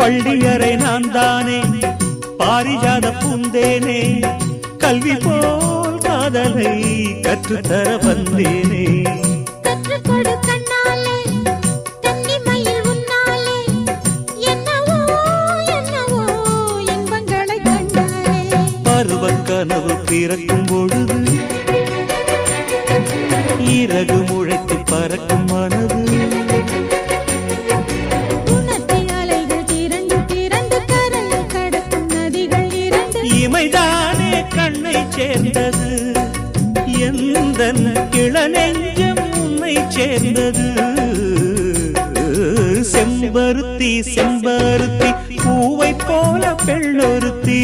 பள்ளியறை நான் தானே பாரிஜாத பூந்தேனே கல்வி போல் காதலை கற்றுத்தர வந்தேனே கற்றுக்கொடு கண்ணாலே தன்னிமையில் உன்னாலே என்னவோ என்னவோ இன்பங்களை கண்டாலே பருவக் கனவு பிறக்கும் பொழுது இறகு முளைத்து பறக்கும் மனது இமைதானே கண்ணை சேர்ந்தது எந்த இளநெஞ்சம் உன்னை சேர்ந்தது செம்பருத்தி செம்பருத்தி பூவை போல பெண்ணொருத்தி